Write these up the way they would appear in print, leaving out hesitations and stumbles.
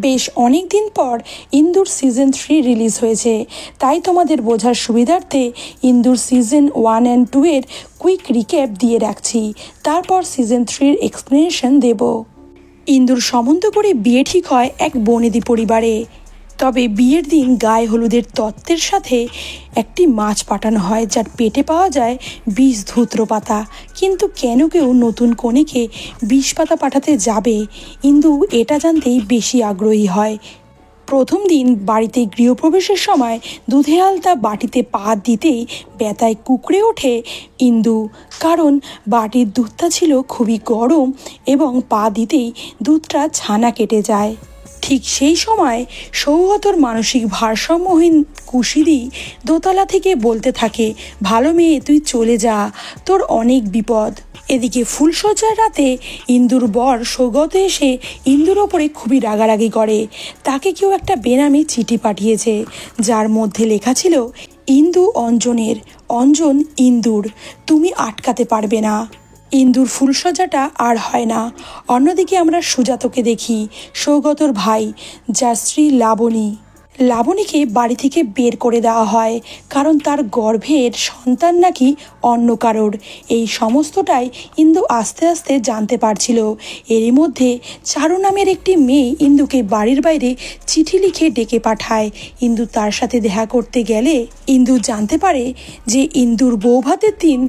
বেশ অনেক দিন পর ইন্দুর সিজন 3 রিলিজ হয়েছে, তাই তোমাদের বোঝার সুবিধার্থে ইন্দুর সিজন 1 অ্যান্ড 2 এর কুইক রিক্যাপ দিয়ে রাখছি। তারপর সিজন 3 এর এক্সপ্লেনেশন দেব। ইন্দুর সম্বন্ধ করে বিয়ে ঠিক হয় এক বনেদি পরিবারে। তবে বিয়ের দিন গায়ে হলুদের তত্ত্বের সাথে একটি মাছ পাঠানো হয়, যার পেটে পাওয়া যায় 20 ধূত্র পাতা। কিন্তু কেন কেউ নতুন কনেকে 20 পাতা পাঠাতে যাবে, ইন্দু এটা জানতেই বেশি আগ্রহী হয়। প্রথম দিন বাড়িতে গৃহপ্রবেশের সময় দুধে আলতা বাটিতে পা দিতেই ব্যথায় কুঁকড়ে ওঠে ইন্দু, কারণ বাটির দুধটা ছিল খুবই গরম এবং পা দিতেই দুধটা ছানা কেটে যায়। ঠিক সেই সময় সৌগতর মানসিক ভারসাম্যহীন কুশিদি দোতলা থেকে বলতে থাকে, ভালো মেয়ে তুই চলে যা, তোর অনেক বিপদ। এদিকে ফুলসজ্জার রাতে ইন্দুর বর সৌগত এসে ইন্দুর ওপরে খুবই রাগারাগি করে। তাকে কেউ একটা বেনামে চিঠি পাঠিয়েছে, যার মধ্যে লেখা ছিল, ইন্দু অঞ্জনের, অঞ্জন ইন্দুর, তুমি আটকাতে পারবে না। ইন্দুর ফুলসজ্জাটা আর হয় না। অন্যদিকে আমরা সুজাতকে দেখি, সৌগতর ভাই, যার স্ত্রী লাবণীকে বাড়ি থেকে বের করে দেওয়া হয়, কারণ তার গর্ভের সন্তান নাকি অন্য কারোর। এই সমস্তটাই ইন্দু আস্তে আস্তে জানতে পারছিল। এরই মধ্যে চারু নামের একটি মেয়ে ইন্দুকে বাড়ির বাইরে চিঠি লিখে ডেকে পাঠায়। ইন্দু তার সাথে দেখা করতে গেলে ইন্দু জানতে পারে যে ইন্দুর বৌভাতের দিন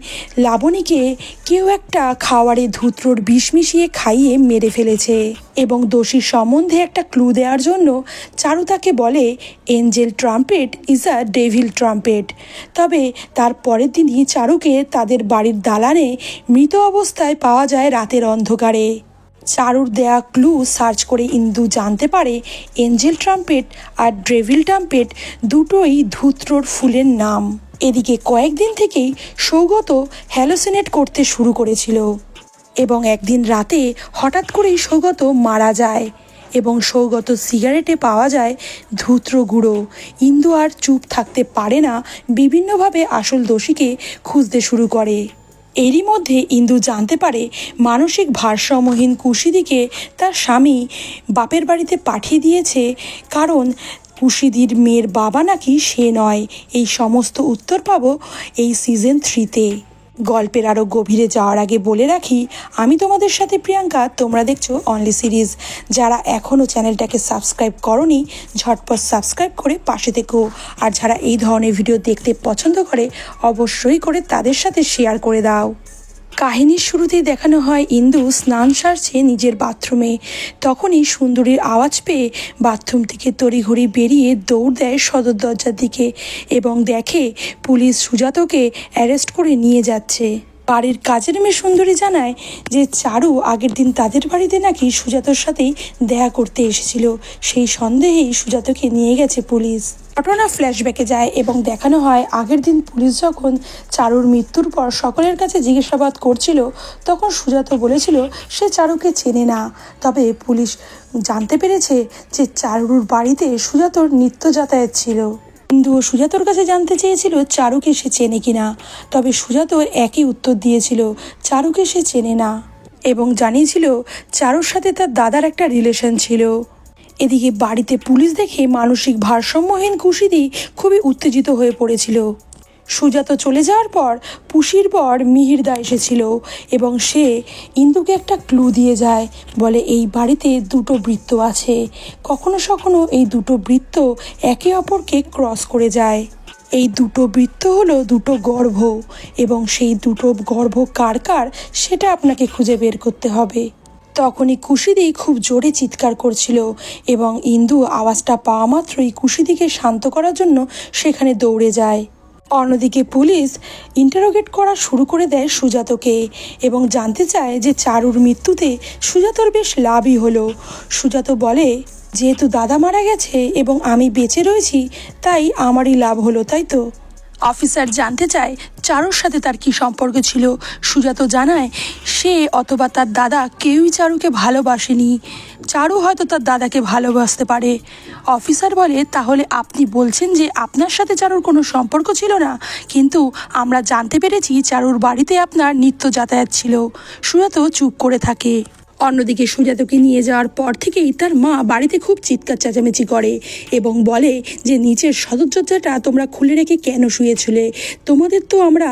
লাবণীকে কেউ একটা খাওয়ারে ধূত্রর বিষ মিশিয়ে খাইয়ে মেরে ফেলেছে এবং দোষীর সম্বন্ধে একটা ক্লু দেওয়ার জন্য চারু তাকে বলে, Angel trumpet is a devil trumpet. তবে তার পরের দিনই চারুকে তাদের বাড়ির দালানে মৃত অবস্থায় পাওয়া যায় রাতের অন্ধকারে। চারুর দেয়া ক্লু সার্চ করে ইন্দু জানতে পারে এঞ্জেল ট্রাম্পেট আর ডেভিল ট্রাম্পেট দুটোই ধূত্রর ফুলের নাম। এদিকে কয়েকদিন থেকেই সৌগত হ্যালোসিনেট করতে শুরু করেছিল এবং একদিন রাতে হঠাৎ করেই সৌগত মারা যায় এবং সৌগত সিগারেটে পাওয়া যায় ধূত্র গুঁড়ো। ইন্দু আর চুপ থাকতে পারে না, বিভিন্নভাবে আসল দোষীকে খুঁজতে শুরু করে। এরই মধ্যে ইন্দু জানতে পারে মানসিক ভারসাম্যহীন কুশিদিকে তার স্বামী বাপের বাড়িতে পাঠিয়ে দিয়েছে, কারণ কুশিদির মেয়ের বাবা নাকি সে নয়। এই সমস্ত উত্তর পাবো এই সিজন 3-তে। গল্পের আরও গভীরে যাওয়ার আগে বলে রাখি, আমি তোমাদের সাথে প্রিয়াঙ্কা, তোমরা দেখছো অনলি সিরিজ। যারা এখনও চ্যানেলটাকে সাবস্ক্রাইব করনি, ঝটপট সাবস্ক্রাইব করে পাশে থেকো। আর যারা এই ধরনের ভিডিও দেখতে পছন্দ করে, অবশ্যই করে তাদের সাথে শেয়ার করে দাও। কাহিনীর শুরুতেই দেখানো হয় ইন্দু স্নান সারছে নিজের বাথরুমে। তখনই সুন্দরীর আওয়াজ পেয়ে বাথরুম থেকে তড়িঘড়ি বেরিয়ে দৌড় দেয় সদর দরজার দিকে এবং দেখে পুলিশ সুজাতকে অ্যারেস্ট করে নিয়ে যাচ্ছে। বাড়ির কাজের মেয়ে সুন্দরী জানায় যে চারু আগের দিন তাদের বাড়িতে নাকি সুজাতর সাথেই দেখা করতে এসেছিল। সেই সন্দেহেই সুজাতকে নিয়ে গেছে পুলিশ। ঘটনা ফ্ল্যাশব্যাকে যায় এবং দেখানো হয় আগের দিন পুলিশ যখন চারুর মৃত্যুর পর সকলের কাছে জিজ্ঞাসাবাদ করছিল, তখন সুজাত বলেছিল সে চারুকে চেনে না। তবে পুলিশ জানতে পেরেছে যে চারুর বাড়িতে সুজাতর নিত্য যাতায়াত ছিল। ইন্দু ও সুজাতর কাছে জানতে চেয়েছিল চারুকে সে চেনে কিনা, তবে সুজাত একই উত্তর দিয়েছিল, চারুকে সে চেনে না এবং জানিয়েছিল চারুর সাথে তার দাদার একটা রিলেশন ছিল। এদিকে বাড়িতে পুলিশ দেখে মানসিক ভারসাম্যহীন কুশিদি খুবই উত্তেজিত হয়ে পড়েছিল। সুজাত চলে যাওয়ার পর পুশির বর মিহিরদা এসেছিল এবং সে ইন্দুকে একটা ক্লু দিয়ে যায়, বলে এই বাড়িতে দুটো বৃত্ত আছে, কখনো কখনো এই দুটো বৃত্ত একে অপরকে ক্রস করে যায়। এই দুটো বৃত্ত হলো দুটো গর্ভ এবং সেই দুটো গর্ভ কার কার সেটা আপনাকে খুঁজে বের করতে হবে। তখনই কুশিদি খুব জোরে চিৎকার করছিল এবং ইন্দু আওয়াজটা পাওয়া মাত্রই কুশিদিকে শান্ত করার জন্য সেখানে দৌড়ে যায়। অন্যদিকে পুলিশ ইন্টারোগেট করা শুরু করে দেয় সুজাতকে এবং জানতে চায় যে চারুর মৃত্যুতে সুজাতর বেশ লাভই হলো। সুজাত বলে, যেহেতু দাদা মারা গেছে এবং আমি বেঁচে রয়েছি, তাই আমারই লাভ হলো, তাই তো? অফিসার জানতে চায় চারুর সাথে তার কি সম্পর্ক ছিল। সুজাত জানায় সে অথবা তার দাদা কেউই চারুকে ভালোবাসেনি, চারু হয়তো তার দাদাকে ভালোবাসতে পারে। অফিসার বলে, তাহলে আপনি বলছেন যে আপনার সাথে চারুর কোনো সম্পর্ক ছিল না, কিন্তু আমরা জানতে পেরেছি চারুর বাড়িতে আপনার নিত্য যাতায়াত ছিল। সুজাত চুপ করে থাকে। অন্যদিকে সুজাতাকে নিয়ে যাওয়ার পর থেকেই তার মা বাড়িতে খুব চিৎকার চেঁচামেচি করে এবং বলে যে নিচের সদরদরজাটা তোমরা খুলে রেখে কেন শুয়েছিলে, তোমাদের তো আমরা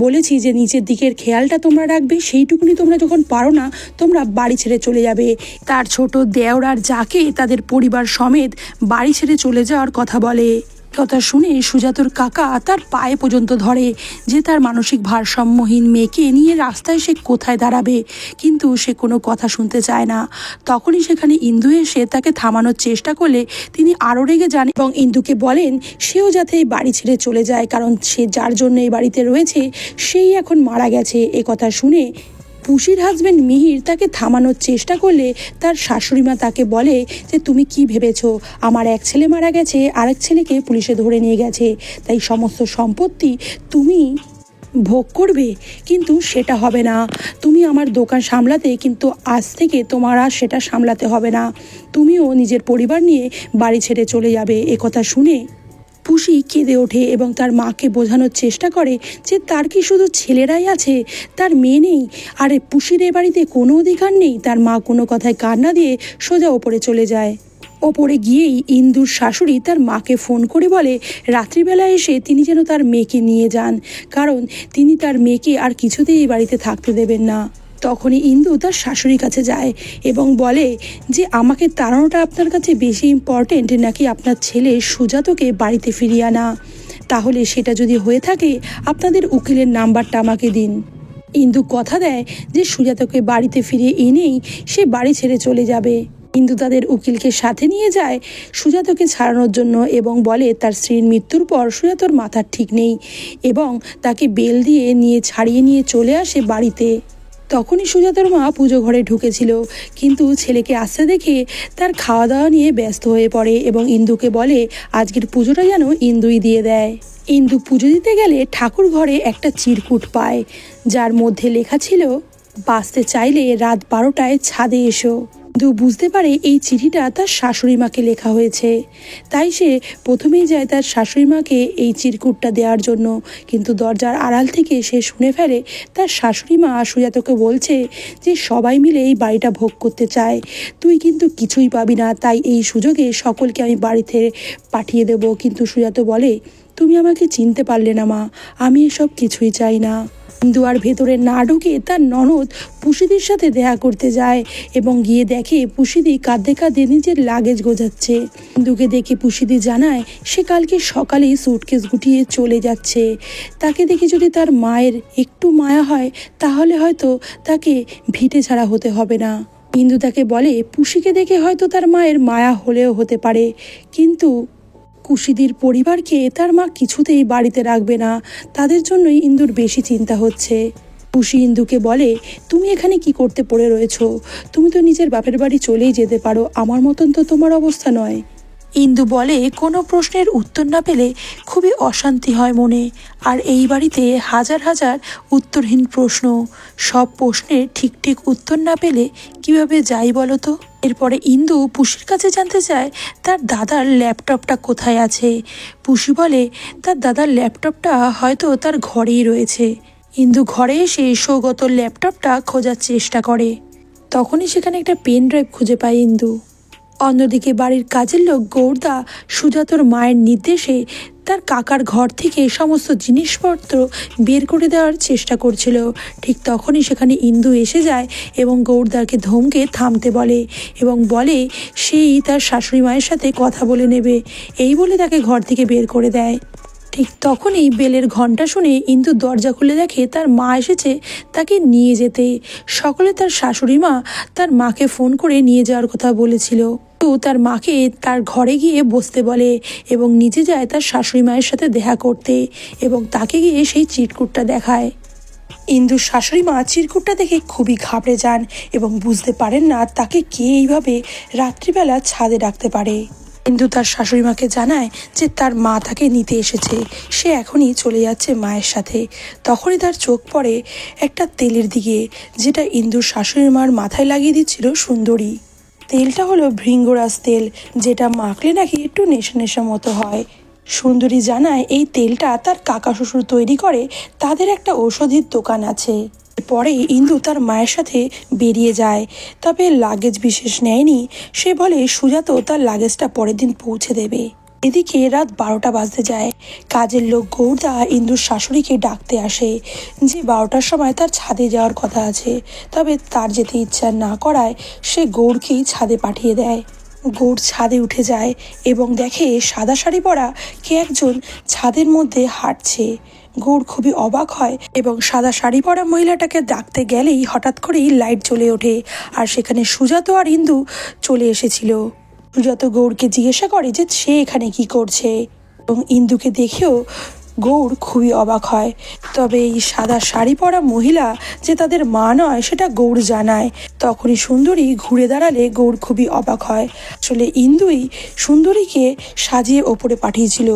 বলেছি যে নিচের দিকের খেয়ালটা তোমরা রাখবে, সেইটুকুনি তোমরা যখন পারো না তোমরা বাড়ি ছেড়ে চলে যাবে। তার ছোট দেওর আর যাকে তাদের পরিবার সমেত বাড়ি ছেড়ে চলে যাওয়ার কথা বলে। কথা শুনে সুজাতর কাকা তার পায়ে পর্যন্ত ধরে যে তার মানসিক ভারসাম্যহীন মেয়েকে নিয়ে রাস্তায় সে কোথায় দাঁড়াবে, কিন্তু সে কোনো কথা শুনতে চায় না। তখনই সেখানে ইন্দু এসে তাকে থামানোর চেষ্টা করলে তিনি আরও রেগে যান এবং ইন্দুকে বলেন সেও যাতে এই বাড়ি ছেড়ে চলে যায়, কারণ সে যার জন্য এই বাড়িতে রয়েছে সেই এখন মারা গেছে। এ কথা শুনে পুষির হাজব্যান্ড মিহির তাকে থামানোর চেষ্টা করলে তার শাশুড়িমা তাকে বলে যে তুমি কি ভেবেছো, আমার এক ছেলে মারা গেছে, আরেক ছেলেকে পুলিশে ধরে নিয়ে গেছে, তাই সমস্ত সম্পত্তি তুমি ভোগ করবে, কিন্তু সেটা হবে না। তুমি আমার দোকান সামলাতে, কিন্তু আজ থেকে তোমার আর সেটা সামলাতে হবে না, তুমিও নিজের পরিবার নিয়ে বাড়ি ছেড়ে চলে যাবে। একথা শুনে পুষি কেঁদে ওঠে এবং তার মাকে বোঝানোর চেষ্টা করে যে তার কি শুধু ছেলেরাই আছে, তার মেয়ে নেই? আরে পুষির এ বাড়িতে কোনো অধিকার নেই। তার মা কোনো কথায় কান্না দিয়ে সোজা ওপরে চলে যায়। ওপরে গিয়েই ইন্দুর শাশুড়ি তার মাকে ফোন করে বলে রাত্রিবেলা এসে তিনি যেন তার মেয়েকে নিয়ে যান, কারণ তিনি তার মেয়েকে আর কিছুতেই এই বাড়িতে থাকতে দেবেন না। তখনই ইন্দু তার শাশুড়ির কাছে যায় এবং বলে যে আমাকে তাড়ানোটা আপনার কাছে বেশি ইম্পর্টেন্ট নাকি আপনার ছেলে সুজাতকে বাড়িতে ফিরিয়ে আনা? তাহলে সেটা যদি হয়ে থাকে আপনাদের উকিলের নাম্বারটা আমাকে দিন। ইন্দু কথা দেয় যে সুজাতকে বাড়িতে ফিরিয়ে এনেই সে বাড়ি ছেড়ে চলে যাবে। ইন্দু তাদের উকিলকে সাথে নিয়ে যায় সুজাতকে ছাড়ানোর জন্য এবং বলে তার স্ত্রীর মৃত্যুর পর সুজাতর মাথার ঠিক নেই এবং তাকে বেল দিয়ে ছাড়িয়ে নিয়ে চলে আসে বাড়িতে। তখনই সুজাতার মা পুজো ঘরে ঢুকেছিল, কিন্তু ছেলেকে আসতে দেখে তার খাওয়া দাওয়া নিয়ে ব্যস্ত হয়ে পড়ে এবং ইন্দুকে বলে আজকের পুজোটা যেন ইন্দুই দিয়ে দেয়। ইন্দু পুজো দিতে গেলে ঠাকুর ঘরে একটা চিরকুট পায়, যার মধ্যে লেখা ছিল বাঁচতে চাইলে রাত 12টায় ছাদে এসো। ইন্দু বুঝতে পারে এই চিঠিটা তার শাশুড়ি মাকে লেখা হয়েছে, তাই সে প্রথমেই যায় তার শাশুড়ি মাকে এই চিরকুটটা দেওয়ার জন্য, কিন্তু দরজার আড়াল থেকে সে শুনে ফেলে তার শাশুড়ি মা সুজাতকে বলছে যে সবাই মিলে এই বাড়িটা ভোগ করতে চায়, তুই কিন্তু কিছুই পাবি না, তাই এই সুযোগে সকলকে আমি বাড়িতে পাঠিয়ে দেব। কিন্তু সুজাত বলে তুমি আমাকে চিনতে পারলে না মা, আমি এসব কিছুই চাই না। ইন্দু আর ভেতরে না ঢুকে তার ননদ পুষিদির সাথে দেখা করতে যায় এবং গিয়ে দেখে পুষিদি কাঁদতে কাঁদতে নিজের লাগেজ গোছাচ্ছে। ইন্দুকে দেখে পুষিদি জানায় সে কালকে সকালেই সুটকেস গুটিয়ে চলে যাচ্ছে। তাকে দেখে যদি তার মায়ের একটু মায়া হয় তাহলে হয়তো তাকে ভিটে ছাড়া হতে হবে না। ইন্দু তাকে বলে পুষিকে দেখে হয়তো তার মায়ের মায়া হলেও হতে পারে, কিন্তু কুশিদির পরিবারকে তার মা কিছুতেই বাড়িতে রাখবে না, তাদের জন্যই ইন্দুর বেশি চিন্তা হচ্ছে। পুষি ইন্দুকে বলে তুমি এখানে কি করতে পড়ে রয়েছো, তুমি তো নিজের বাপের বাড়ি চলেই যেতে পারো, আমার মতন তো তোমার অবস্থা নয়। ইন্দু বলে কোনো প্রশ্নের উত্তর না পেলে খুবই অশান্তি হয় মনে, আর এই বাড়িতে হাজার হাজার উত্তরহীন প্রশ্ন, সব প্রশ্নের ঠিক ঠিক উত্তর না পেলে কিভাবে যাই বলো তো। এরপরে ইন্দু পুষির কাছে জানতে চায় তার দাদার ল্যাপটপটা কোথায় আছে। পুষি বলে তার দাদার ল্যাপটপটা হয়তো তার ঘরেই রয়েছে। ইন্দু ঘরে এসে সৌগত ল্যাপটপটা খোঁজার চেষ্টা করে, তখনই সেখানে একটা পেন ড্রাইভ খুঁজে পায় ইন্দু। অন্যদিকে বাড়ির কাজের লোক গৌরদা সুজাতর মায়ের নির্দেশে তার কাকার ঘর থেকে সমস্ত জিনিসপত্র বের করে দেওয়ার চেষ্টা করছিল। ঠিক তখনই সেখানে ইন্দু এসে যায় এবং গৌরদাকে ধমকে থামতে বলে এবং বলে সেই তার শাশুড়ি মায়ের সাথে কথা বলে নেবে, এই বলে তাকে ঘর থেকে বের করে দেয়। ঠিক তখনই বেলের ঘণ্টা শুনে ইন্দু দরজা খুলে দেখে তার মা এসেছে তাকে নিয়ে যেতে। সকলে তার শাশুড়ি মা তার মাকে ফোন করে নিয়ে যাওয়ার কথা বলেছিল, তো তার মাকে তার ঘরে গিয়ে বসতে বলে এবং নিজে যায় তার শাশুড়ি মায়ের সাথে দেখা করতে এবং তাকে গিয়ে সেই চিরকুটটা দেখায়। ইন্দুর শাশুড়ি মা চিরকুটটা দেখে খুবই ঘাবড়ে যান এবং বুঝতে পারেন না তাকে কে এইভাবে রাত্রিবেলা ছাদে ডাকতে পারে। ইন্দু তার শাশুড়ি মাকে জানায় যে তার মা তাকে নিতে এসেছে, সে এখনই চলে যাচ্ছে মায়ের সাথে। তখনই তার চোখ পড়ে একটা তেলের দিকে, যেটা ইন্দুর শাশুড়ি মার মাথায় লাগিয়ে দিচ্ছিল সুন্দরী। তেলটা হলো ভৃঙ্গরাজ তেল, যেটা মাখলে নাকি একটু নেশা নেশা মতো হয়। সুন্দরী জানায় এই তেলটা তার কাকা শ্বশুর তৈরি করে, তাদের একটা ঔষধির দোকান আছে। পরে ইন্দু তার মায়ের সাথে বেরিয়ে যায়, তবে লাগেজ বিশেষ নেয়নি। সে বলে সুজাত তার লাগেজটা পরের দিন পৌঁছে দেবে। এদিকে রাত 12টা বাজতে যায়। কাজের লোক গৌরদা ইন্দুর শাশুড়িকে ডাকতে আসে যে 12টার সময় তার ছাদে যাওয়ার কথা আছে, তবে তার যেতে ইচ্ছা না করায় সে গৌরকেই ছাদে পাঠিয়ে দেয়। গৌর ছাদে উঠে যায় এবং দেখে সাদা শাড়ি পরা কে একজন ছাদের মধ্যে হাঁটছে। গৌর খুবই অবাক হয় এবং সাদা শাড়ি পরা মহিলাটাকে ডাকতে গেলেই হঠাৎ করেই লাইট জ্বলে ওঠে, আর সেখানে সুজাত আর ইন্দু চলে এসেছিল। সুজাত গৌরকে জিজ্ঞাসা করে যে সে এখানে কি করছে, এবং ইন্দুকে দেখেও গৌর খুবই অবাক হয়। তবে এই সাদা শাড়ি পরা মহিলা যে তাদের মা নয় সেটা গৌর জানায়। তখনই সুন্দরী ঘুরে দাঁড়ালে গৌর খুবই অবাক হয়। আসলে ইন্দুই সুন্দরীকে সাজিয়ে ওপরে পাঠিয়েছিল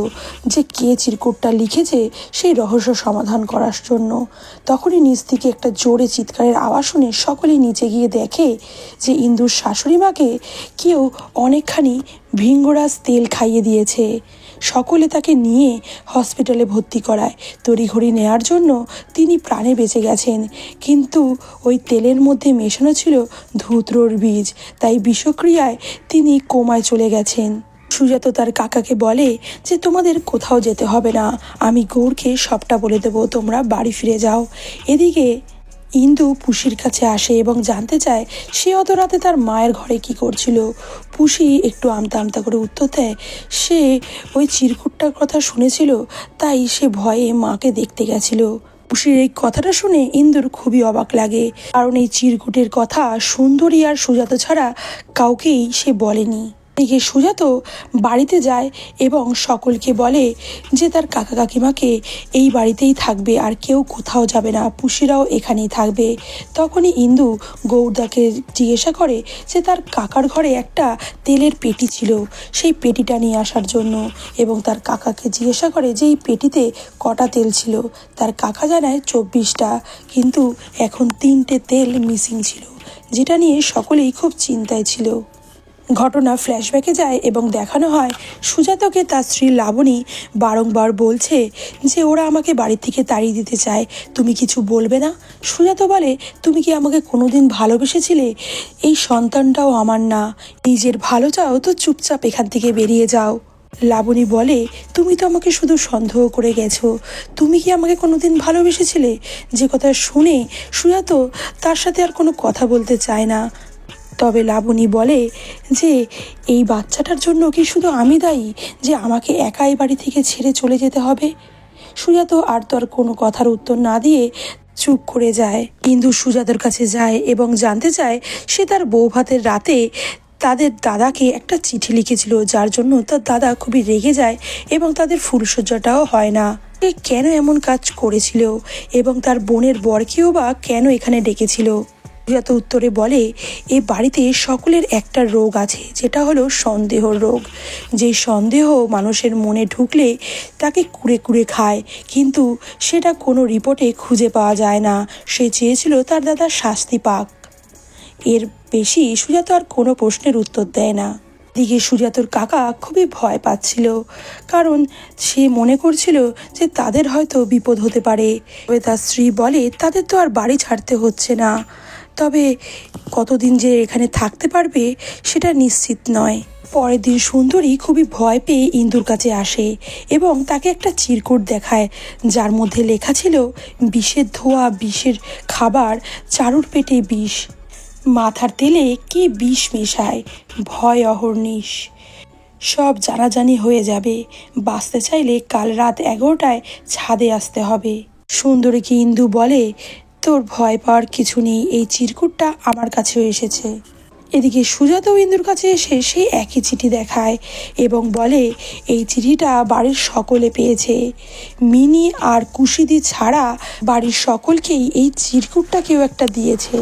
যে কে চিরকুটটা লিখেছে সেই রহস্য সমাধান করার জন্য। তখনই নিচ থেকে একটা জোরে চিৎকারের আওয়াজ শুনে সকলেই নিচে গিয়ে দেখে যে ইন্দুর শাশুড়ি মাকে কেউ অনেকখানি ভিঙ্গরাজ তেল খাইয়ে দিয়েছে। সকলে তাকে নিয়ে হসপিটালে ভর্তি করায়। তড়িঘড়ি নেয়ার জন্য তিনি প্রাণে বেঁচে গেছেন, কিন্তু ওই তেলের মধ্যে মেশানো ছিল ধূত্রর বীজ, তাই বিষক্রিয়ায় তিনি কোমায় চলে গেছেন। সুজাত তার কাকাকে বলে যে তোমাদের কোথাও যেতে হবে না, আমি গৌরকে সবটা বলে দেবো, তোমরা বাড়ি ফিরে যাও। এদিকে ইন্দু পুষির কাছে আসে এবং জানতে চায় সে অত রাতে তার মায়ের ঘরে কি করছিল। পুষি একটু আমতা আমতা করে উত্তর দেয় সে ওই চিরকুটটার কথা শুনেছিল, তাই সে ভয়ে মাকে দেখতে গেছিল। পুষির এই কথাটা শুনে ইন্দুর খুবই অবাক লাগে, কারণ এই চিরকুটের কথা সুন্দরী আর সুজাত ছাড়া কাউকেই সে বলেনি। এদিকে সুজাত বাড়িতে যায় এবং সকলকে বলে যে তার কাকা কাকিমাকে এই বাড়িতেই থাকবে আর কেউ কোথাও যাবে না, পুষিরাও এখানেই থাকবে। তখনই ইন্দু গৌরদাকে জিজ্ঞাসা করে যে তার কাকার ঘরে একটা তেলের পেটি ছিল, সেই পেটিটা নিয়ে আসার জন্য, এবং তার কাকাকে জিজ্ঞাসা করে যে এই পেটিতে কটা তেল ছিল। তার কাকা জানায় 24টা, কিন্তু এখন 3টে তেল মিসিং ছিল, যেটা নিয়ে সকলেই খুব চিন্তায় ছিল। ঘটনা ফ্ল্যাশব্যাকে যায় এবং দেখানো হয় সুজাতকে তার স্ত্রী লাবণী বারংবার বলছে যে ওরা আমাকে বাড়ি থেকে তাড়িয়ে দিতে চায়, তুমি কিছু বলবে না। সুজাত বলে তুমি কি আমাকে কোনোদিন ভালোবেসেছিলে? এই সন্তানটাও আমার না, নিজের ভালো চাও তো চুপচাপ এখান থেকে বেরিয়ে যাও। লাবণী বলে তুমি তো আমাকে শুধু সন্দেহ করে গেছো, তুমি কি আমাকে কোনোদিন ভালোবেসেছিলে? যে কথা শুনে সুজাত তার সাথে আর কোনো কথা বলতে চায় না। তবে লাবণী বলে যে এই বাচ্চাটার জন্য কি শুধু আমি দায়ী যে আমাকে একাই বাড়ি থেকে ছেড়ে চলে যেতে হবে? সুজাত আর তো আর কোনো কথার উত্তর না দিয়ে চুপ করে যায়। ইন্দু সুজাতার কাছে যায় এবং জানতে চায় সে তার বৌভাতের রাতে তাদের দাদাকে একটা চিঠি লিখেছিল, যার জন্য তার দাদা খুবই রেগে যায় এবং তাদের ফুলসজ্জাটাও হয় না। সে কেন এমন কাজ করেছিল এবং তার বোনের বরকেও বা কেন এখানে ডেকেছিল? সুজাত উত্তরে বলে এ বাড়িতে সকলের একটা রোগ আছে, যেটা হলো সন্দেহ রোগ। যে সন্দেহ মানুষের মনে ঢুকলে তাকে কুড়ে কুড়ে খায়, কিন্তু সেটা কোনো রিপোর্টে খুঁজে পাওয়া যায় না। সে চেয়েছিল তার দাদা শাস্তি পাক। এর বেশি সুজাত আর কোনো প্রশ্নের উত্তর দেয় না। দিকে সুজাতর কাকা খুবই ভয় পাচ্ছিল, কারণ সে মনে করছিল যে তাদের হয়তো বিপদ হতে পারে। তবে তার স্ত্রী বলে তাদের তো আর বাড়ি ছাড়তে হচ্ছে না, তবে কতদিন যে এখানে থাকতে পারবে সেটা নিশ্চিত নয়। পরের দিন সুন্দরী খুবই ভয় পেয়ে ইন্দুর কাছে আসে এবং তাকে একটা চিরকুট দেখায়, যার মধ্যে লেখা ছিল বিষের ধোয়া, বিষের খাবার, চারুর পেটে বিষ, মাথার তেলে কি বিষ মেশায়, ভয় অহর্নিশ, সব জানাজানি হয়ে যাবে, বাঁচতে চাইলে কাল রাত 11টায় ছাদে আসতে হবে। সুন্দরীকে ইন্দু বলে তোর ভয় পাওয়ার কিছু নেই, এই চিরকুটটা আমার কাছেও এসেছে। এদিকে সুজাত ইন্দুর কাছে এসে সেই একই চিঠি দেখায় এবং বলে এই চিঠিটা বাড়ির সকলে পেয়েছে, মিনি আর কুশিদি ছাড়া বাড়ির সকলকেই এই চিরকুটটা কেউ একটা দিয়েছে।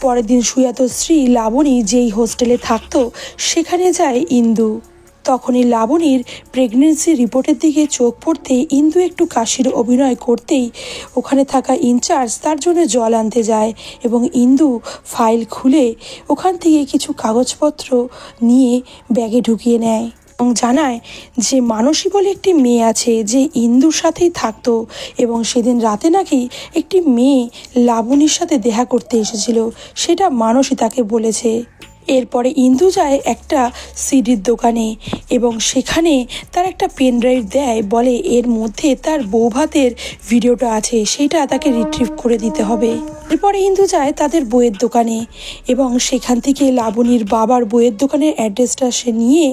পরের দিন সুজাত স্ত্রী লাবণী যেই হোস্টেলে থাকতো সেখানে যায় ইন্দু। তখনই লাবণীর প্রেগনেন্সি রিপোর্টের দিকে চোখ পড়তে ইন্দু একটু কাশির অভিনয় করতেই ওখানে থাকা ইনচার্জ তার জন্য জল আনতে যায় এবং ইন্দু ফাইল খুলে ওখান থেকে কিছু কাগজপত্র নিয়ে ব্যাগে ঢুকিয়ে নেয়। এবং জানায় যে মানসী বলে একটি মেয়ে আছে যে ইন্দুর সাথেই থাকতো এবং সেদিন রাতে নাকি একটি মেয়ে লাবণীর সাথে দেখা করতে এসেছিল, সেটা মানসী তাকে বলেছে। এরপরে ইন্দু যায় একটা সিডির দোকানে এবং সেখানে তার একটা পেন ড্রাইভ দেয়, বলে এর মধ্যে তার বৌভাতের ভিডিওটা আছে, সেটা তাকে রিট্রিভ করে দিতে হবে। এরপরে ইন্দু যায় তাদের বইয়ের দোকানে এবং সেখান থেকে লাবণীর বাবার বইয়ের দোকানের অ্যাড্রেসটা সে নিয়ে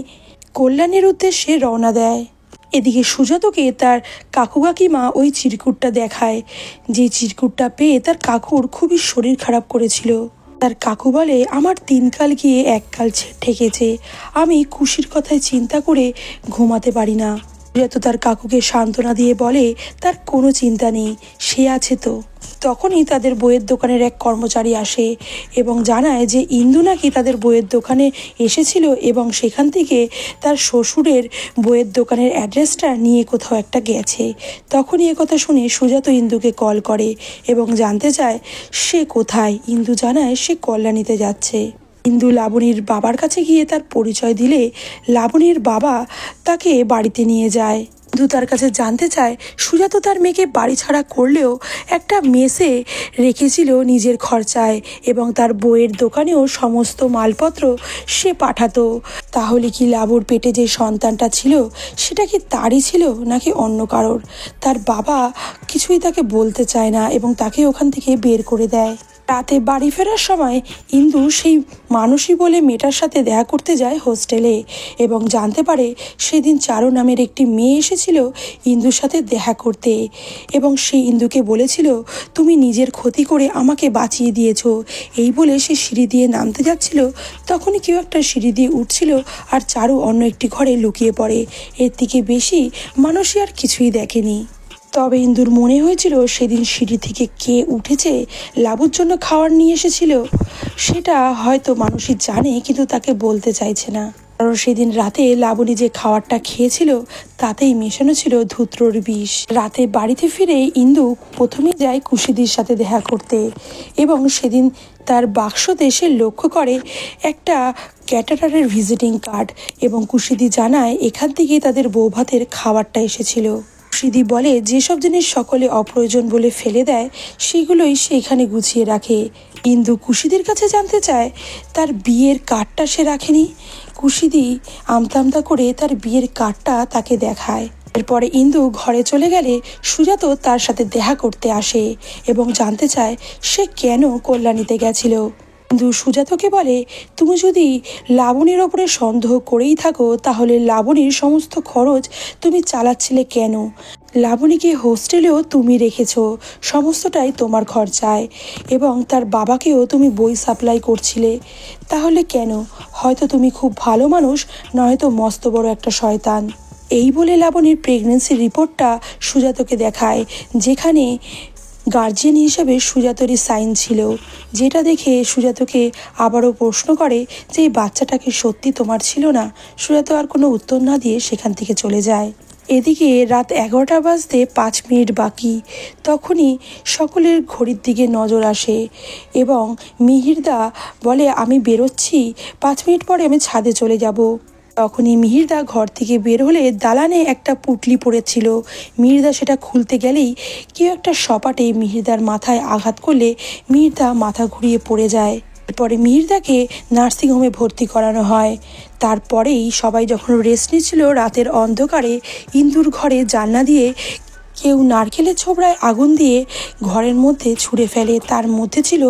কল্যাণের উদ্দেশ্যে রওনা দেয়। এদিকে সুজাতকে তার কাকু কাকিমা ওই চিরকুটটা দেখায়, যে চিরকুটটা পেয়ে তার কাকুর খুবই শরীর খারাপ করেছিল। তার কাকু বলে, আমার 3 কাল গিয়ে 1 কাল ঠেকেছে, আমি খুশির কথায় চিন্তা করে ঘুমাতে পারি না। সুজাত তার কাকুকে সান্ত্বনা দিয়ে বলে তার কোনো চিন্তা নেই, সে আছে তো। তখনই তাদের বইয়ের দোকানের এক কর্মচারী আসে এবং জানায় যে ইন্দু নাকি তাদের বইয়ের দোকানে এসেছিল এবং সেখান থেকে তার শ্বশুরের বইয়ের দোকানের অ্যাড্রেসটা নিয়ে কোথাও একটা গেছে। তখনই একথা শুনে সুজাত ইন্দুকে কল করে এবং জানতে চায় সে কোথায়। ইন্দু জানায় সে কল্যাণীতে যাচ্ছে। ইন্দু লাবণীর বাবার কাছে গিয়ে তার পরিচয় দিলে লাবণীর বাবা তাকে বাড়িতে নিয়ে যায়। ইন্দু তার কাছে জানতে চায় সুজাত তার মেয়েকে বাড়ি ছাড়া করলেও একটা মেসে রেখেছিল নিজের খরচায় এবং তার বইয়ের দোকানেও সমস্ত মালপত্র সে পাঠাতো। তাহলে কি লাবুর পেটে যে সন্তানটা ছিল সেটা কি তারই ছিল নাকি অন্য কারোর? তার বাবা কিছুই তাকে বলতে চায় না এবং তাকে ওখান থেকে বের করে দেয়। রাতে বাড়ি ফেরার সময় ইন্দু সেই মানসী বলে মেয়েটার সাথে দেখা করতে যায় হোস্টেলে এবং জানতে পারে সেদিন চারু নামের একটি মেয়ে এসেছিল ইন্দুর সাথে দেখা করতে এবং সে ইন্দুকে বলেছিল তুমি নিজের ক্ষতি করে আমাকে বাঁচিয়ে দিয়েছো। এই বলে সে সিঁড়ি দিয়ে নামতে যাচ্ছিল, তখনই কেউ একটা সিঁড়ি দিয়ে উঠছিল আর চারু অন্য একটি ঘরে লুকিয়ে পড়ে। এর থেকে বেশি মানসী আর কিছুই দেখেনি। তবে ইন্দুর মনে হয়েছিল সেদিন সিঁড়ি থেকে কে উঠেছে লাবুর জন্য খাবার নিয়ে এসেছিল, সেটা হয়তো মানসী জানে কিন্তু তাকে বলতে চাইছে না, কারণ সেদিন রাতে লাবণী যে খাবারটা খেয়েছিল তাতেই মেশানো ছিল ধূত্রর বিষ। রাতে বাড়িতে ফিরে ইন্দু প্রথমে যায় কুশিদির সাথে দেখা করতে এবং সেদিন তার বাক্সতে সে লক্ষ্য করে একটা ক্যাটারারের ভিজিটিং কার্ড এবং কুশিদি জানায় এখান থেকেই তাদের বৌভাতের খাবারটা এসেছিল। কুশিদি বলে যেসব জিনিস সকলে অপ্রয়োজন বলে ফেলে দেয় সেগুলোই সে এখানে গুছিয়ে রাখে। ইন্দু কুশিদির কাছে জানতে চায় তার বিয়ের কার্ডটা সে রাখেনি। কুশিদি আমতা আমতা করে তার বিয়ের কার্ডটা তাকে দেখায়। এরপরে ইন্দু ঘরে চলে গেলে সুজাত তার সাথে দেখা করতে আসে এবং জানতে চায় সে কেন কল্যাণীতে গেছিল। ইন্দু সুজাতকে বলে তুমি যদি লাবণীর ওপরে সন্দেহ করেই থাকো তাহলে লাবণীর সমস্ত খরচ তুমি চালাচ্ছিলে কেন? লাবণীকে হোস্টেলেও তুমি রেখেছো, সমস্তটাই তোমার খরচায় এবং তার বাবাকেও তুমি বই সাপ্লাই করছিলে, তাহলে কেন? হয়তো তুমি খুব ভালো মানুষ, নয়তো মস্ত বড় একটা শয়তান। এই বলে লাবণীর প্রেগনেন্সির রিপোর্টটা সুজাতকে দেখায়, যেখানে গার্জিয়ান হিসেবে সুজাতরই সাইন ছিল, যেটা দেখে সুজাতকে আবারও প্রশ্ন করে যে এই বাচ্চাটাকে সত্যি তোমার ছিল না। সুজাত আর কোনো উত্তর না দিয়ে সেখান থেকে চলে যায়। এদিকে রাত 11টা বাজতে 5 মিনিট বাকি, তখনই সকলের ঘড়ির দিকে নজর আসে এবং মিহিরদা বলে আমি বেরোচ্ছি, 5 মিনিট পরে আমি ছাদে চলে যাব। তখনই মিহিরদা ঘর থেকে বের হলে দালানে একটা পুটলি পড়েছিল। মিহিরদা সেটা খুলতে গেলেই কেউ একটা সপাটে মিহিরদার মাথায় আঘাত করলে মিহিরদা মাথা ঘুরিয়ে পড়ে যায়। এরপরে মিহিরদাকে নার্সিংহোমে ভর্তি করানো হয়। তারপরেই সবাই যখন রেস্ট নিচ্ছিল রাতের অন্ধকারে ইন্দুর ঘরে জানলা দিয়ে কেউ নারকেলের ছোবড়ায় আগুন দিয়ে ঘরের মধ্যে ছুঁড়ে ফেলে, তার মধ্যে ছিল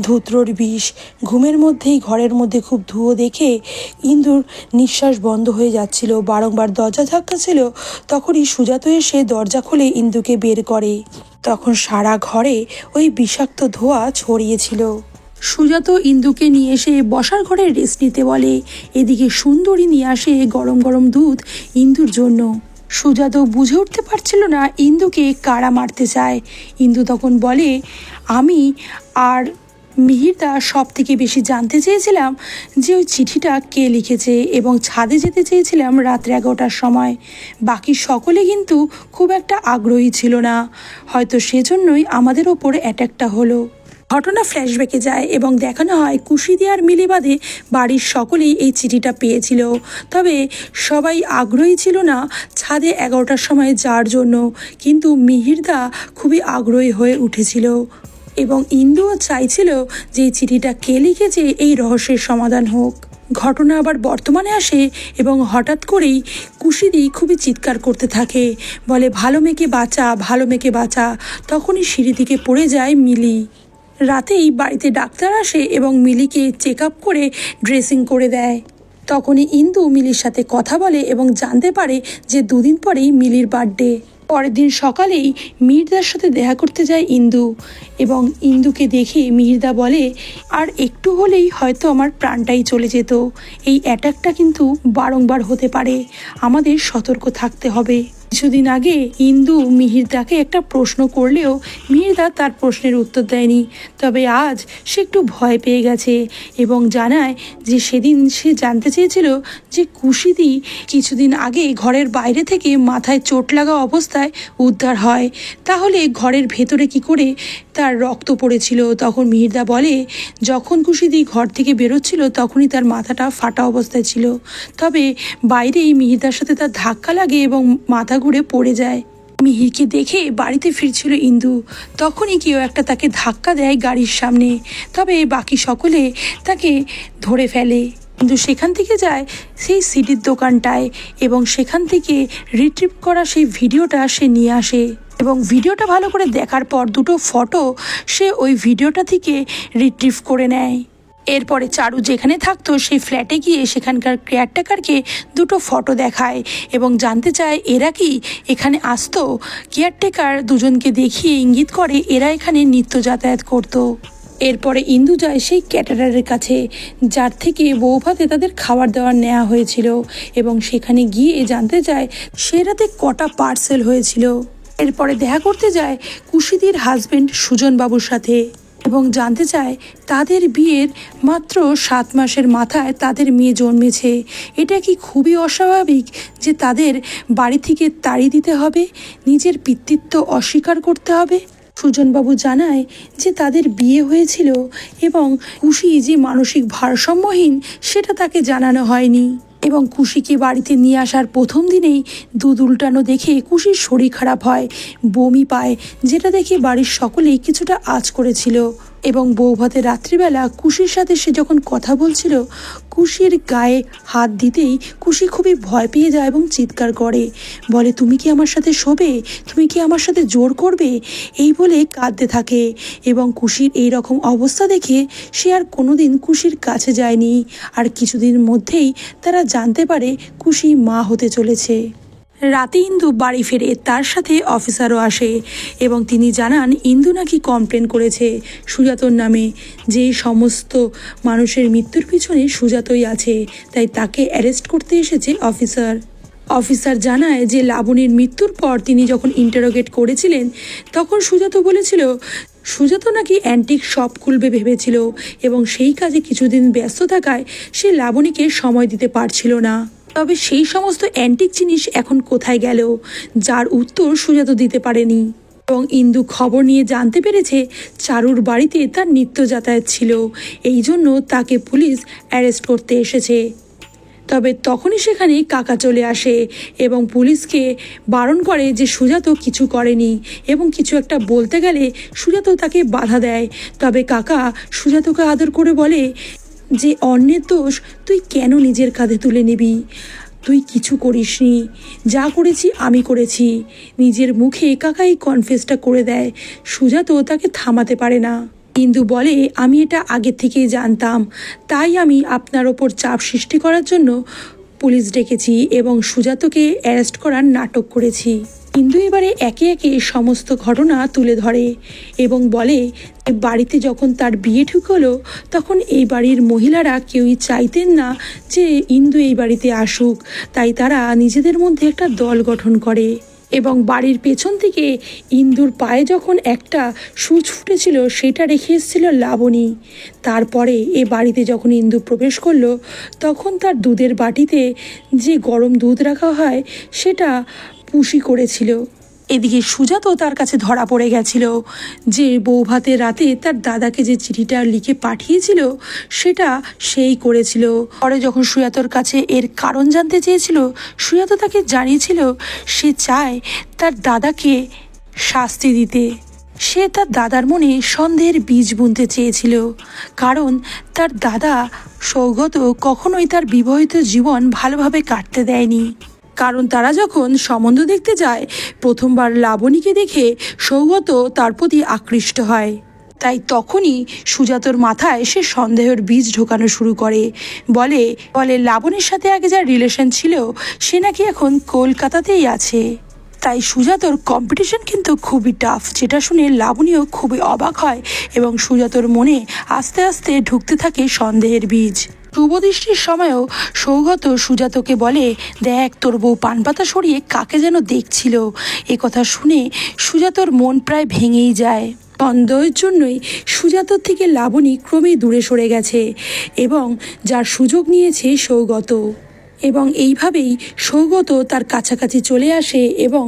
ধূত্রর বিষ। ঘুমের মধ্যেই ঘরের মধ্যে খুব ধুয়ো দেখে ইন্দুর নিঃশ্বাস বন্ধ হয়ে যাচ্ছিল, বারংবার দরজা ধাক্কা ছিল। তখনই সুজাত এসে দরজা খুলে ইন্দুকে বের করে। তখন সারা ঘরে ওই বিষাক্ত ধোঁয়া ছড়িয়েছিল। সুজাত ইন্দুকে নিয়ে এসে বসার ঘরে রেস্ট নিতে বলে। এদিকে সুন্দরী নিয়ে আসে গরম গরম দুধ ইন্দুর জন্য। সুজাত বুঝে উঠতে পারছিল না ইন্দুকে কারা মারতে চায়। ইন্দু তখন বলে আমি আর মিহিরদা সব থেকে বেশি জানতে চেয়েছিলাম যে ওই চিঠিটা কে লিখেছে এবং ছাদে যেতে চেয়েছিলাম রাত্রে 11টার সময়। বাকি সকলে কিন্তু খুব একটা আগ্রহী ছিল না, হয়তো সেজন্যই আমাদের ওপর অ্যাটাকটা হলো। ঘটনা ফ্ল্যাশব্যাকে যায় এবং দেখানো হয় কুশিদি আর মিলি বাদে বাড়ির সকলেই এই চিঠিটা পেয়েছিল। তবে সবাই আগ্রহী ছিল না ছাদে 11টার সময় যাওয়ার জন্য, কিন্তু মিহিরদা খুবই আগ্রহী হয়ে উঠেছিল এবং ইন্দুও চাইছিল যে এই চিঠিটা কে লিখেছে এই রহস্যের সমাধান হোক। ঘটনা আবার বর্তমানে আসে এবং হঠাৎ করেই কুশিদি খুবই চিৎকার করতে থাকে, বলে ভালো মেয়েকে বাঁচা, ভালো মেয়েকে বাঁচা। তখনই সিঁড়ি থেকে পড়ে যায় মিলি। রাতেই বাড়িতে ডাক্তার আসে এবং মিলিকে চেক আপ করে ড্রেসিং করে দেয়। তখনই ইন্দু মিলির সাথে কথা বলে এবং জানতে পারে যে 2 দিন পরেই মিলির বার্থডে। পরের দিন সকালেই মিহিরদার সাথে দেখা করতে যায় ইন্দু এবং ইন্দুকে দেখে মিহিরদা বলে, আর একটু হলেই হয়তো আমার প্রাণটাই চলে যেত। এই অ্যাটাকটা কিন্তু বারংবার হতে পারে, আমাদের সতর্ক থাকতে হবে। কিছুদিন আগে ইন্দু মিহিরদাকে একটা প্রশ্ন করলেও মিহিরদা তার প্রশ্নের উত্তর দেয়নি। তবে আজ সে একটু ভয় পেয়ে গেছে এবং জানায় যে সেদিন সে জানতে চেয়েছিল যে কুশিদি কিছুদিন আগে ঘরের বাইরে থেকে মাথায় চোট লাগা অবস্থায় উদ্ধার হয়, তাহলে ঘরের ভেতরে কি করে তার রক্ত পড়েছিল। তখন মিহিরদা বলে যখন কুশিদি ঘর থেকে বেরোচ্ছিল তখনই তার মাথাটা ফাটা অবস্থায় ছিল, তবে বাইরেই মিহিরদার সাথে তার ধাক্কা লাগে এবং মাথা ঘুরে পড়ে যায়। মিহিরকে দেখে বাড়িতে ফিরছিল ইন্দু, তখনই কেউ একটা তাকে ধাক্কা দেয় গাড়ির সামনে, তবে বাকি সকলে তাকে ধরে ফেলে। কিন্তু সেখান থেকে যায় সেই সিডির দোকানটায় এবং সেখান থেকে রিট্রিভ করা সেই ভিডিওটা সে নিয়ে আসে এবং ভিডিওটা ভালো করে দেখার পর 2টো ফটো সে ওই ভিডিওটা থেকে রিট্রিভ করে নেয়। এরপরে চারু যেখানে থাকতো সেই ফ্ল্যাটে গিয়ে সেখানকার কেয়ারটেকারকে 2টো ফটো দেখায় এবং জানতে চায় এরা কি এখানে আসতো। কেয়ারটেকার দুজনকে দেখিয়ে ইঙ্গিত করে এরা এখানে নিত্য যাতায়াত করতো। এরপরে ইন্দু যায় সেই ক্যাটারারের কাছে যার থেকে বৌভাতে তাদের খাবার দাবার নেওয়া হয়েছিল এবং সেখানে গিয়ে জানতে চায় সে রাতে কটা পার্সেল হয়েছিল। এরপরে দেখা করতে যায় কুশিদির হাজবেন্ড সুজনবাবুর সাথে এবং জানতে চায় তাদের বিয়ের মাত্র 7 মাসের মাথায় তাদের মেয়ে জন্মেছে। এটা কি খুবই অস্বাভাবিক যে তাদের বাড়ি থেকে তাড়িয়ে দিতে হবে, নিজের পিতৃত্ব অস্বীকার করতে হবে। সুজনবাবু জানায় যে তাদের বিয়ে হয়েছিল এবং কুশি যে মানসিক ভারসাম্যহীন সেটা তাকে জানানো হয়নি এবং কুশিকে বাড়িতে নিয়ে আসার প্রথম দিনেই দুধ উল্টানো দেখে কুশির শরীর খারাপ হয়, বমি পায়, যেটা দেখে বাড়ির সকলেই কিছুটা আঁচ করেছিল এবং বৌভাতে রাত্রিবেলা কুশির সাথে সে যখন কথা বলছিল কুশির গায়ে হাত দিতেই কুশি খুবই ভয় পেয়ে যায় এবং চিৎকার করে, বলে তুমি কি আমার সাথে শোবে, তুমি কি আমার সাথে জোর করবে, এই বলে কাঁদতে থাকে এবং কুশির এই রকম অবস্থা দেখে সে আর কোনোদিন কুশির কাছে যায়নি। আর কিছুদিন মধ্যেই তারা জানতে পারে কুশি মা হতে চলেছে। রাতে ইন্দু বাড়ি ফেরে, তার সাথে অফিসারও আসে এবং তিনি জানান ইন্দু নাকি কমপ্লেন করেছে সুজাতর নামে, যে সমস্ত মানুষের মৃত্যুর পিছনে সুজাতই আছে, তাই তাকে অ্যারেস্ট করতে এসেছে অফিসার জানায় যে লাবণীর মৃত্যুর পর তিনি যখন ইন্টারোগেট করেছিলেন তখন সুজাত বলেছিল সুজাত নাকি অ্যান্টিক শপ খুলবে ভেবেছিল এবং সেই কাজে কিছুদিন ব্যস্ত থাকায় সে লাবণীকে সময় দিতে পারছিল না। তবে সেই সমস্ত অ্যান্টিক জিনিস এখন কোথায় গেল, যার উত্তর সুজাত দিতে পারেনি এবং ইন্দু খবর নিয়ে জানতে পেরেছে চারুর বাড়িতে তার নিত্য যাতায়াত ছিল, এই জন্য তাকে পুলিশ অ্যারেস্ট করতে এসেছে। তবে তখনই সেখানে কাকা চলে আসে এবং পুলিশকে বারণ করে যে সুজাত কিছু করেনি এবং কিছু একটা বলতে গেলে সুজাত তাকে বাধা দেয়। তবে কাকা সুজাতকে আদর করে বলে যে অন্যের দোষ তুই কেন নিজের কাঁধে তুলে নিবি, তুই কিছু করিসনি, যা করেছি আমি করেছি। নিজের মুখে কাকা এই কনফেসটা করে দেয়, সুজাত তাকে থামাতে পারে না। ইন্দু বলে আমি এটা আগে থেকেই জানতাম, তাই আমি আপনার ওপর চাপ সৃষ্টি করার জন্য পুলিশ ডেকেছি এবং সুজাতকে অ্যারেস্ট করার নাটক করেছি। ইন্দু এবারে একে একে সমস্ত ঘটনা তুলে ধরে এবং বলে বাড়িতে যখন তার বিয়ে ঠিক হলো তখন এই বাড়ির মহিলারা কেউই চাইতেন না যে ইন্দু এই বাড়িতে আসুক, তাই তারা নিজেদের মধ্যে একটা দল গঠন করে এবং বাড়ির পেছন থেকে ইন্দুর পায়ে যখন একটা সূচ ফুটেছিল সেটা রেখে এসেছিল লাবণী। তারপরে এ বাড়িতে যখন ইন্দু প্রবেশ করলো তখন তার দুধের বাটিতে যে গরম দুধ রাখা হয় সেটা পুষি করেছিল এদিকে সুজাতও তার কাছে ধরা পড়ে গেছিল যে বৌভাতের রাতে তার দাদাকে যে চিঠিটা লিখে পাঠিয়েছিল সেটা সেই করেছিল। পরে যখন সুজাতর কাছে এর কারণ জানতে চেয়েছিল, সুজাত তাকে জানিয়েছিল সে চায় তার দাদাকে শাস্তি দিতে। সে তার দাদার মনে সন্দেহের বীজ বুনতে চেয়েছিল, কারণ তার দাদা সৌগত কখনোই তার বিবাহিত জীবন ভালোভাবে কাটতে দেয়নি। কারণ তারা যখন সম্বন্ধ দেখতে যায়, প্রথমবার লাবণীকে দেখে সৌগত তার প্রতি আকৃষ্ট হয়। তাই তখনই সুজাতর মাথায় সে সন্দেহের বীজ ঢোকানো শুরু করে। বলে লাবণীর সাথে আগে যার রিলেশন ছিল সে নাকি এখন কলকাতাতেই আছে। তাই সুজাতর কম্পিটিশন কিন্তু খুবই টাফ, যেটা শুনে লাবণীও খুবই অবাক হয় এবং সুজাতর মনে আস্তে আস্তে ঢুকতে থাকে সন্দেহের বীজ। শুভদৃষ্টির সময়ও সৌগত সুজাতকে বলে, দেখ তোর বউ পানপাতা সরিয়ে কাকে যেন দেখছিল। এ কথা শুনে সুজাতর মন প্রায় ভেঙেই যায়। সন্দেহের জন্যই সুজাতর থেকে লাবণী ক্রমেই দূরে সরে গেছে এবং যার সুযোগ নিয়েছে সৌগত। এবং এইভাবেই সৌগত তার কাছাকাছি চলে আসে এবং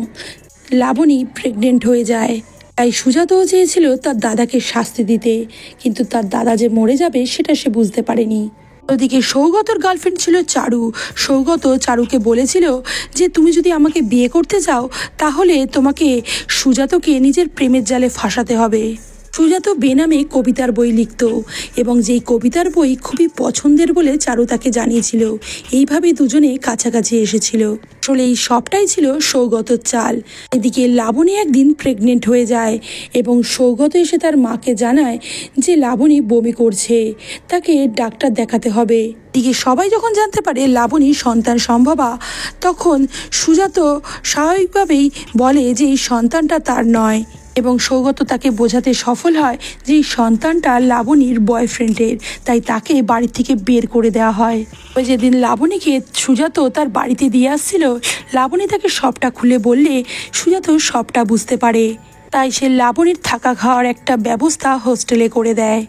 লাবণী প্রেগনেন্ট হয়ে যায়। তাই সুজাতও চেয়েছিল তার দাদাকে শাস্তি দিতে, কিন্তু তার দাদা যে মরে যাবে সেটা সে বুঝতে পারেনি। ওদিকে সৌগতর গার্লফ্রেন্ড ছিল চারু। সৌগত চারুকে বলেছিল যে তুমি যদি আমাকে বিয়ে করতে চাও তাহলে তোমাকে সুজাতকে নিজের প্রেমের জালে ফাঁসাতে হবে। সুজাত বেনামে কবিতার বই লিখত এবং যেই কবিতার বই খুবই পছন্দের বলে চারু তাকে জানিয়েছিল। এইভাবে দুজনে কাছাকাছি এসেছিল। আসলে এই সবটাই ছিল সৌগতর চাল। এদিকে লাবণী একদিন প্রেগনেন্ট হয়ে যায় এবং সৌগত এসে তার মাকে জানায় যে লাবণী বমি করছে, তাকে ডাক্তার দেখাতে হবে। এদিকে সবাই যখন জানতে পারে লাবণী সন্তান সম্ভবা, তখন সুজাত স্বাভাবিকভাবেই বলে যে এই সন্তানটা তার নয় এবং সৌগত তাকে বোঝাতে সফল হয় যে এই সন্তানটা লাবণীর বয়ফ্রেন্ডের, তাই তাকে বাড়ি থেকে বের করে দেওয়া হয়। ওই যেদিন লাবণীকে সুজাত তার বাড়িতে দিয়ে আসছিল, লাবণী তাকে সবটা খুলে বললে সুজাত সবটা বুঝতে পারে। তাই সে লাবণীর থাকা খাওয়ার একটা ব্যবস্থা হোস্টেলে করে দেয়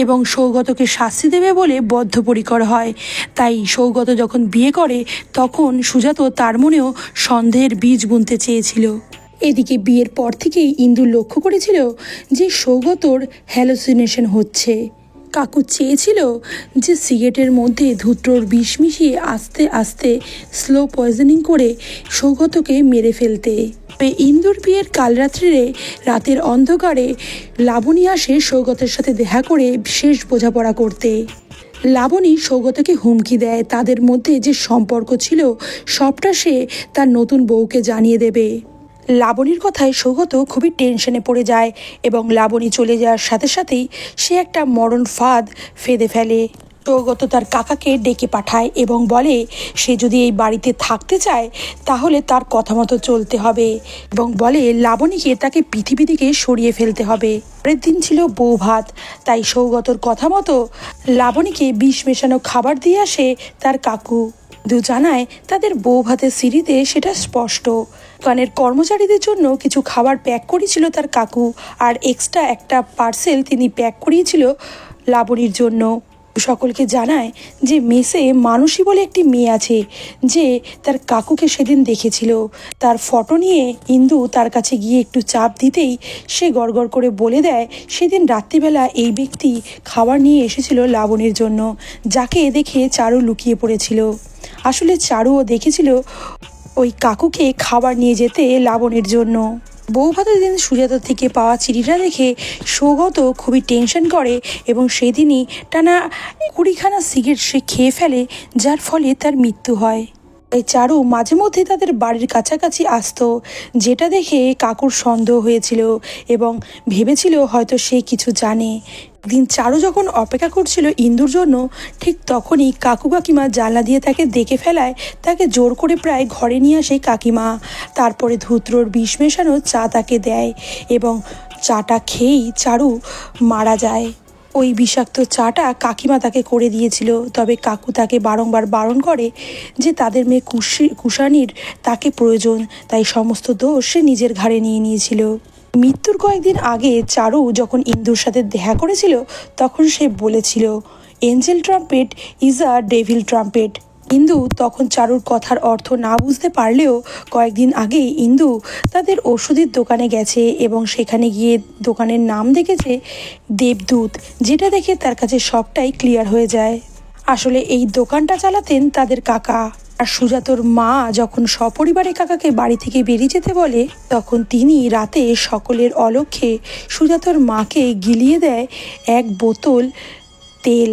এবং সৌগতকে শাস্তি দেবে বলে বদ্ধপরিকর হয়। তাই সৌগত যখন বিয়ে করে তখন সুজাত তার মনেও সন্দেহের বীজ বুনতে চেয়েছিল। এদিকে বিয়ের পর থেকেই ইন্দু লক্ষ্য করেছিল যে সৌগতর হ্যালুসিনেশন হচ্ছে। কাকু চেয়েছিল যে সিগারেটের মধ্যে ধূত্রর বিষ মিশিয়ে আস্তে আস্তে স্লো পয়জনিং করে সৌগতকে মেরে ফেলতে। ইন্দুর বিয়ের কাল রাতের অন্ধকারে লাবণী আসে সৌগতের সাথে দেখা করে শেষ বোঝাপড়া করতে। লাবণী সৌগতকে হুমকি দেয় তাদের মধ্যে যে সম্পর্ক ছিল সবটা সে তার নতুন বউকে জানিয়ে দেবে। লাবণীর কথায় সৌগত খুবই টেনশনে পড়ে যায় এবং লাবণী চলে যাওয়ার সাথে সাথেই সে একটা মরণ ফাঁদ ফেঁদে ফেলে। সৌগত তার কাকাকে ডেকে পাঠায় এবং বলে সে যদি এই বাড়িতে থাকতে চায় তাহলে তার কথা মতো চলতে হবে এবং বলে লাবণীকে তাকে পৃথিবী থেকে সরিয়ে ফেলতে হবে। পরের দিন ছিল বউ ভাত, তাই সৌগতর কথা মতো লাবণীকে বিষ মেশানো খাবার দিয়ে আসে তার কাকু। জানায় তাদের বউ ভাতের সিঁড়িতে সেটা স্পষ্ট। দোকানের কর্মচারীদের জন্য কিছু খাবার প্যাক করেছিল তার কাকু, আর এক্সট্রা একটা পার্সেল তিনি প্যাক করিয়েছিল লাবণীর জন্য। সকলকে জানায় যে মেসে মানসী বলে একটি মেয়ে আছে যে তার কাকুকে সেদিন দেখেছিল। তার ফটো নিয়ে ইন্দু তার কাছে গিয়ে একটু চাপ দিতেই সে গড়গড় করে বলে দেয় সেদিন রাত্রিবেলা এই ব্যক্তি খাবার নিয়ে এসেছিল লাবণীর জন্য, যাকে দেখে চারু লুকিয়ে পড়েছিল। আসলে চারুও দেখেছিল ওই কাকুকে খাবার নিয়ে যেতে লাবণীর জন্য। বউ ভাতের দিন সুজাতার থেকে পাওয়া চিঠিটা দেখে সৌগত খুবই টেনশন করে এবং সেদিনই টানা 20খানা সিগারেট সে খেয়ে ফেলে, যার ফলে তার মৃত্যু হয়। তাই চারু মাঝে মধ্যে তাদের বাড়ির কাছাকাছি আসতো, যেটা দেখে কাকুর সন্দেহ হয়েছিল এবং ভেবেছিল হয়তো সে কিছু জানে। দিন চারু যখন অপেক্ষা করছিল ইন্দুর জন্য, ঠিক তখনই কাকু কাকিমা জানলা দিয়ে তাকে দেখে ফেলায় তাকে জোর করে প্রায় ঘরে নিয়ে আসে কাকিমা। তারপরে ধূত্রর বিষ মেশানো চা তাকে দেয় এবং চাটা খেয়েই চারু মারা যায়। ওই বিষাক্ত চাটা কাকিমা তাকে করে দিয়েছিল, তবে কাকু তাকে বারংবার বারণ করে যে তাদের মেয়ে কুষাণীর তাকে প্রয়োজন, তাই সমস্ত দোষ সে নিজের ঘাড়ে নিয়ে নিয়েছিল। মৃত্যুর কয়েকদিন আগে চারু যখন ইন্দুর সাথে দেখা করেছিল তখন সে বলেছিল angel trumpet is a devil trumpet, Indu তখন চারুর কথার অর্থ না বুঝতে পারলেও কয়েকদিন আগে ইন্দু তাদের ওষুধের দোকানে গেছে এবং সেখানে গিয়ে দোকানের নাম দেখেছে দেবদূত, যেটা দেখে তার কাছে সবটাই ক্লিয়ার হয়ে যায়। আসলে এই দোকানটা চালাতেন তাদের কাকা। আর সুজাতর মা যখন সপরিবারে কাকাকে বাড়ি থেকে বেরিয়ে যেতে বলে, তখন তিনি রাতে সকলের অলক্ষ্যে সুজাতর মাকে গিলিয়ে দেয় এক বোতল তেল,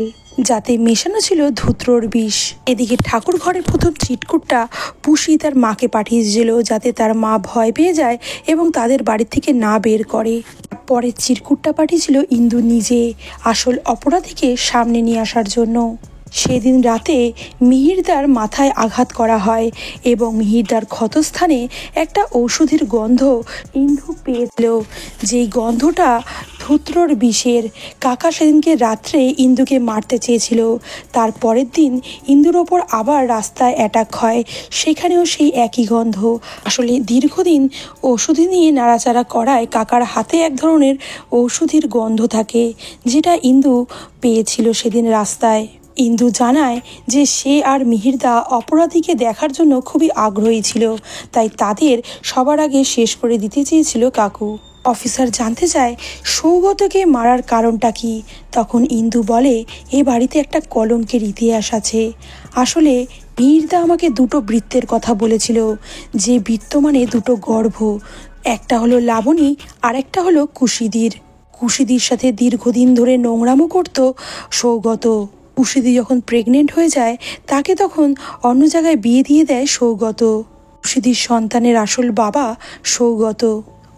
যাতে মেশানো ছিল ধূত্রর বিষ। এদিকে ঠাকুর ঘরের প্রথম চিটকুটটা পুষি তার মাকে পাঠিয়েছিল যাতে তার মা ভয় পেয়ে যায় এবং তাদের বাড়ি থেকে না বের করে। পরের চিরকুটটা পাঠিয়েছিল ইন্দু নিজে, আসল অপরাধীকে সামনে নিয়ে আসার জন্য। সেদিন রাতে মিহিরদার মাথায় আঘাত করা হয় এবং মিহিরদার ক্ষতস্থানে একটা ঔষধের গন্ধ ইন্দু পেয়েছিল, যেই গন্ধটা ধূত্রর বিষের। কাকা সেদিনকে রাত্রে ইন্দুকে মারতে চেয়েছিল। তার পরের দিন ইন্দুর ওপর আবার রাস্তায় অ্যাটাক হয়, সেখানেও সেই একই গন্ধ। আসলে দীর্ঘদিন ওষুধি নিয়ে নাড়াচাড়া করায় কাকার হাতে এক ধরনের ঔষধির গন্ধ থাকে, যেটা ইন্দু পেয়েছিল সেদিন রাস্তায়। ইন্দু জানায় যে সে আর মিহিরদা অপরাধীকে দেখার জন্য খুবই আগ্রহী ছিল, তাই তাদের সবার আগে শেষ করে দিতে চেয়েছিল কাকু। অফিসার জানতে চায় সৌগতকে মারার কারণটা কি। তখন ইন্দু বলে, এ বাড়িতে একটা কলঙ্কের ইতিহাস আছে। আসলে মিহিরদা আমাকে দুটো বৃত্তের কথা বলেছিল, যে বৃত্ত মানে দুটো গর্ভ, একটা হলো লাবণী আর একটা হলো কুশিদির। কুশিদির সাথে দীর্ঘদিন ধরে নোংরামো করত সৌগত। কুশিদি যখন প্রেগনেন্ট হয়ে যায় তাকে তখন অন্য জায়গায় বিয়ে দিয়ে দেয় সৌগত। কুশিদির সন্তানের আসল বাবা সৌগত।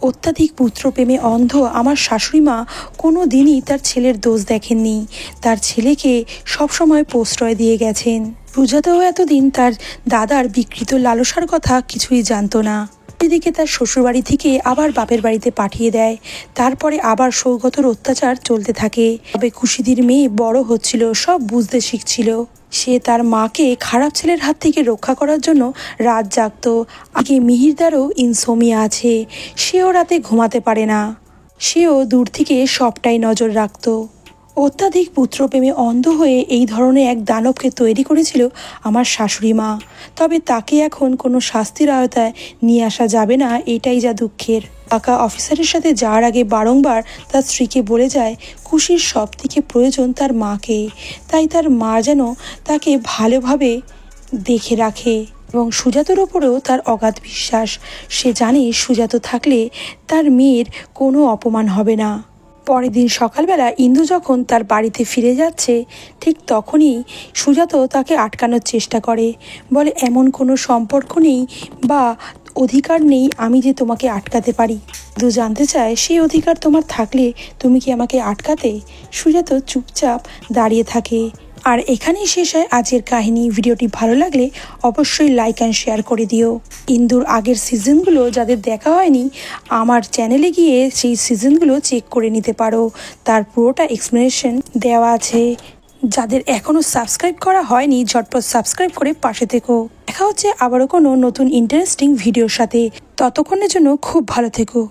অত্যাধিক পুত্রপ্রেমে অন্ধ আমার শাশুড়ি মা কোনো দিনই তার ছেলের দোষ দেখেননি, তার ছেলেকে সবসময় প্রশ্রয় দিয়ে গেছেন। সুজাতাও এতদিন তার দাদার বিকৃত লালসার কথা কিছুই জানতো না। এদিকে তার শ্বশুরবাড়ি থেকে আবার বাপের বাড়িতে পাঠিয়ে দেয়। তারপরে আবার সৌগতর অত্যাচার চলতে থাকে। তবে কুশিদির মেয়ে বড় হচ্ছিল, সব বুঝতে শিখছিল। সে তার মাকে খারাপ ছেলের হাত থেকে রক্ষা করার জন্য রাত জাগত। আগে মিহিরদারও ইনসোমিয়া আছে, সেও রাতে ঘুমাতে পারে না। সেও দূর থেকে সবটাই নজর রাখত। অত্যাধিক পুত্রপ্রেমে অন্ধ হয়ে এই ধরনের এক দানবকে তৈরি করেছিল আমার শাশুড়ি মা। তবে তাকে এখন কোনো শাস্তির আওতায় নিয়ে আসা যাবে না, এটাই যা দুঃখের। কাকা অফিসারের সাথে যাওয়ার আগে বারংবার তার স্ত্রীকে বলে যায় খুশির সব থেকে প্রয়োজন তার মাকে, তাই তার মা যেন তাকে ভালোভাবে দেখে রাখে। এবং সুজাতর ওপরেও তার অগাধ বিশ্বাস। সে জানে সুজাত থাকলে তার মেয়ের কোনো অপমান হবে না। পরের দিন সকালবেলা ইন্দু যখন তার বাড়িতে ফিরে যাচ্ছে, ঠিক তখনই সুজাত তাকে আটকানোর চেষ্টা করে। বলে, এমন কোনো সম্পর্ক নেই বা অধিকার নেই আমি যে তোমাকে আটকাতে পারি। ইন্দু জানতে চায় সেই অধিকার তোমার থাকলে তুমি কি আমাকে আটকাতে? সুজাত চুপচাপ দাঁড়িয়ে থাকে। আর এখানেই শেষ হয় আজকের কাহিনী। ভিডিওটি ভালো লাগলে অবশ্যই লাইক অ্যান্ড শেয়ার করে দিও। ইন্দুর আগের সিজনগুলো যাদের দেখা হয়নি, আমার চ্যানেলে গিয়ে সেই সিজনগুলো চেক করে নিতে পারো, তার পুরোটা এক্সপ্লেনেশন দেওয়া আছে। যাদের এখনও সাবস্ক্রাইব করা হয়নি ঝটপট সাবস্ক্রাইব করে পাশে থেকো। দেখা হচ্ছে আবারও কোনো নতুন ইন্টারেস্টিং ভিডিওর সাথে। ততক্ষণের জন্য খুব ভালো থেকো।